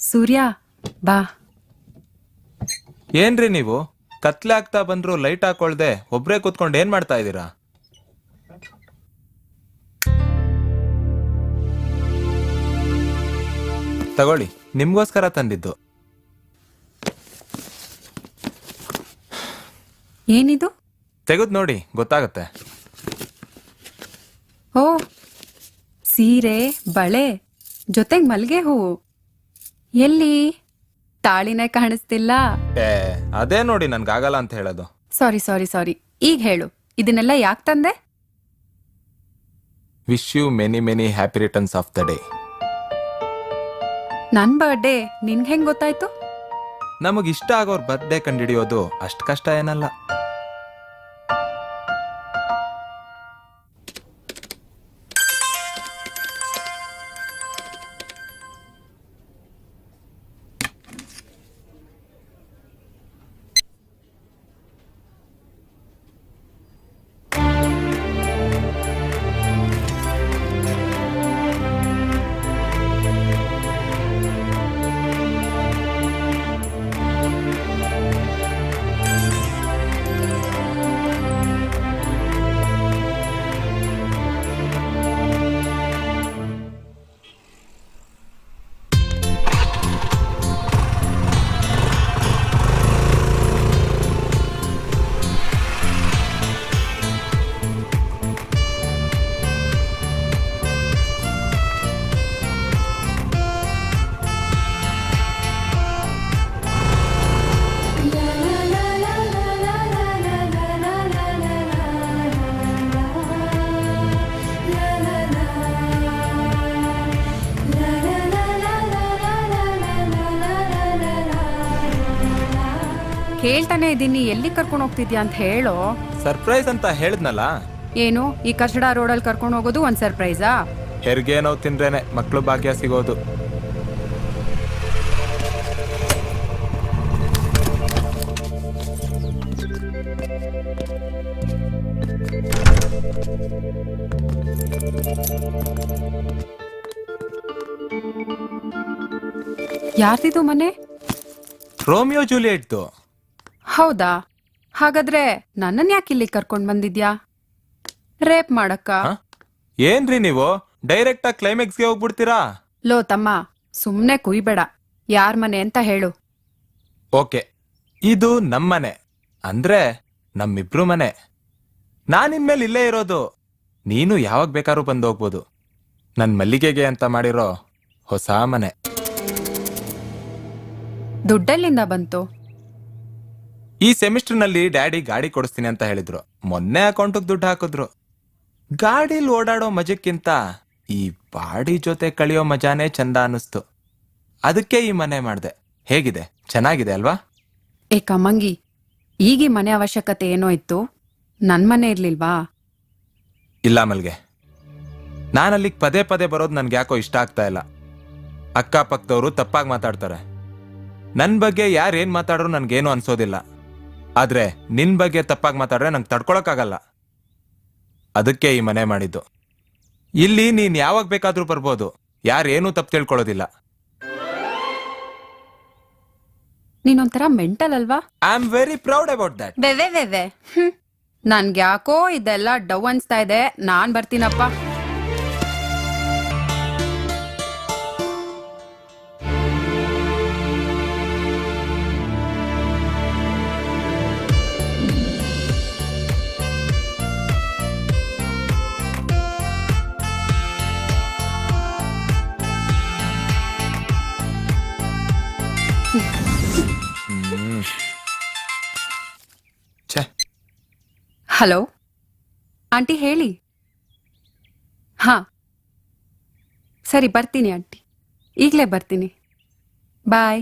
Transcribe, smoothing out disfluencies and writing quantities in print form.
ಸೂರ್ಯ ಬಾ. ಏನ್ರಿ ನೀವು ಕತ್ಲೆ ಆಗ್ತಾ ಬಂದ್ರು ಲೈಟ್ ಹಾಕೊಳ್ದೆ ಒಬ್ರೇ ಕೂತ್ಕೊಂಡು ಏನ್ ಮಾಡ್ತಾ ಇದ್ದೀರಾ? ತಗೊಳ್ಳಿ, ನಿಮ್ಗೋಸ್ಕರ ತಂದಿದ್ದು. ಏನಿದು? ತೆಗೆದು ನೋಡಿ, ಗೊತ್ತಾಗತ್ತೆ. ಓ, ಸೀರೆ, ಬಳೆ, ಜೊತೆಗ್ ಮಲ್ಗೆ ಹೂವು. ಎಲ್ಲಿ? ತಾಳಿನೇ ಕಾಣಿಸ್ತಿಲ್ಲ. ಅದೇ ನೋಡಿ ನನ್ಗಾಗಲ್ಲ ಅಂತ ಹೇಳೋದು. ಸಾರಿ. ಈಗ ಹೇಳು, ಇದನ್ನೆಲ್ಲ ಯಾಕೆ ತಂದೆ? Wish you many many happy returns of the day. ನನ್ ಬರ್ಡೇ ನಿನ್ಗೆ ಹೆಂಗ್ ಗೊತ್ತಾಯ್ತು? ನಮಗಿಷ್ಟ ಆಗೋರ್ ಬರ್ಡೇ ಕಂಡಿಡಿಯೋದು ಅಷ್ಟು ಕಷ್ಟ ಏನಲ್ಲ. ಕೇಳ್ತಾನೆ ಇದೀನಿ, ಎಲ್ಲಿ ಕರ್ಕೊಂಡು ಹೋಗ್ತಿದ್ಯಾ ಅಂತ ಹೇಳೋ. ಸರ್ಪ್ರೈಸ್ ಅಂತ ಹೇಳಿದ್ನಲ್ಲ. ಏನು, ಈ ಕಚಡ ರೋಡಲ್ಲಿ ಕರ್ಕೊಂಡು ಹೋಗೋದು ಒಂದ್ ಸರ್ಪ್ರೈಸಾ? ಹೆರಿಗೆ ನೋವು ತಿಂದ್ರೇನೆ ಮಕ್ಳು ಭಾಗ್ಯ ಸಿಗೋದು. ಯಾರ್ದಿದು ಮನೆ? ರೋಮಿಯೋ ಜೂಲಿಯೆಟ್ದು. ಹೌದಾ? ಹಾಗಾದ್ರೆ ನನ್ನನ್ ಯಾಕೆ ಇಲ್ಲಿ ಕರ್ಕೊಂಡ್ ಬಂದಿದ್ಯಾ? ರೇಪ್ ಮಾಡಕ್ಕ? ಏನ್ರಿ ನೀವು ಡೈರೆಕ್ಟ್ ಆಗಿ ಕ್ಲೈಮ್ಯಾಕ್ಸ್ಗೆ ಹೋಗ್ಬಿಡ್ತೀರಾ? ಲೋ ತಮ್ಮ, ಸುಮ್ನೆ ಕುಯ್ಬೇಡ. ಯಾರ್ ಮನೆ ಅಂತ ಹೇಳು. ಓಕೆ, ಇದು ನಮ್ಮನೆ, ಅಂದ್ರೆ ನಮ್ಮಿಬ್ರು ಮನೆ. ನಾನಿನ್ಮೇಲೆ ಇಲ್ಲೇ ಇರೋದು. ನೀನು ಯಾವಾಗ ಬೇಕಾದ್ರೂ ಬಂದು ಹೋಗ್ಬೋದು. ನನ್ ಮಲ್ಲಿಗೆಗೆ ಅಂತ ಮಾಡಿರೋ ಹೊಸ ಮನೆ. ದುಡ್ಡೆಲ್ಲಿಂದ ಬಂತು? ಈ ಸೆಮಿಸ್ಟರ್ನಲ್ಲಿ ಡ್ಯಾಡಿ ಗಾಡಿ ಕೊಡಿಸ್ತೀನಿ ಅಂತ ಹೇಳಿದ್ರು. ಮೊನ್ನೆ ಅಕೌಂಟಿಗೆ ದುಡ್ಡು ಹಾಕಿದ್ರು. ಗಾಡಿಲಿ ಓಡಾಡೋ ಮಜಕ್ಕಿಂತ ಈ ಬಾಡಿ ಜೊತೆ ಕಳಿಯೋ ಮಜಾನೇ ಚಂದ ಅನ್ನಿಸ್ತು. ಅದಕ್ಕೆ ಈ ಮನೆ ಮಾಡ್ದೆ. ಹೇಗಿದೆ? ಚೆನ್ನಾಗಿದೆ ಅಲ್ವಾ? ಏ ಕಮ್ಮಂಗಿ, ಈಗ ಈ ಮನೆ ಅವಶ್ಯಕತೆ ಏನೋ ಇತ್ತು, ನನ್ ಮನೆ ಇರ್ಲಿಲ್ವಾ? ಇಲ್ಲ ಮಲ್ಗೆ, ನಾನಲ್ಲಿಗೆ ಪದೇ ಪದೇ ಬರೋದು ನನ್ಗೆ ಯಾಕೋ ಇಷ್ಟ ಆಗ್ತಾ ಇಲ್ಲ. ಅಕ್ಕಪಕ್ಕದವರು ತಪ್ಪಾಗಿ ಮಾತಾಡ್ತಾರೆ. ನನ್ ಬಗ್ಗೆ ಯಾರೇನ್ ಮಾತಾಡ್ರು ನನ್ಗೇನು ಅನ್ಸೋದಿಲ್ಲ. ಆದ್ರೆ ನಿನ್ ಬಗ್ಗೆ ತಪ್ಪಾಗಿ ಮಾತಾಡ್ರೆ ನಂಗೆ ತಡ್ಕೊಳಕ್ಕಾಗಲ್ಲ. ಅದಕ್ಕೆ ಈ ಮನೆ ಮಾಡಿದ್ದು. ಇಲ್ಲಿ ನೀನ್ ಯಾವಾಗ ಬೇಕಾದ್ರೂ ಬರ್ಬೋದು, ಯಾರೇನೂ ತಪ್ಪು ತಿಳ್ಕೊಳ್ಳೋದಿಲ್ಲ. ನೀನೊಂಥರ ಮೆಂಟಲ್ ಅಲ್ವಾ? I am very proud about that. ವೆ ನನ್ಗೆ ಯಾಕೋ ಇದೆಲ್ಲ ಡವ್ ಅನ್ಸ್ತಾ ಇದೆ. ನಾನ್ ಬರ್ತೀನಪ್ಪ. ಹಲೋ ಆಂಟಿ, ಹೇಳಿ. ಹಾ ಸರಿ, ಬರ್ತೀನಿ ಆಂಟಿ, ಈಗಲೇ ಬರ್ತೀನಿ. ಬಾಯ್.